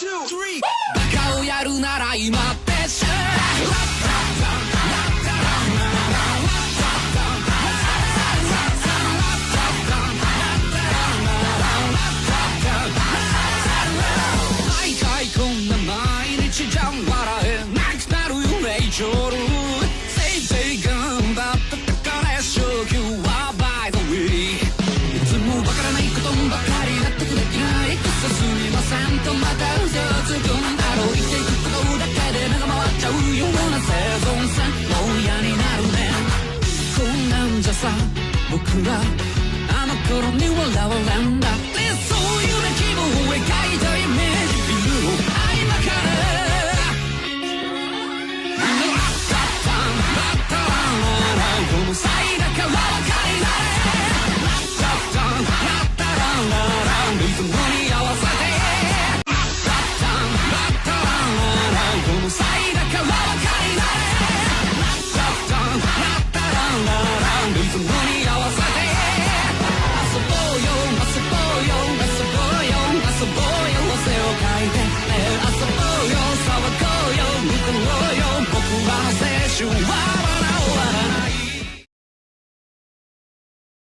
バカをやるなら今ってし毎回こんな毎日じゃ笑えなくなるよねイチョルせいぜい頑張ってたから昇給はバイトウィーいつもわからないことばかり納得できないすみませんとまた嘘をつくんだろう生きていくことだけで目が回っちゃうような生存線もう嫌になるねこんなんじゃさ僕らあの頃に笑われん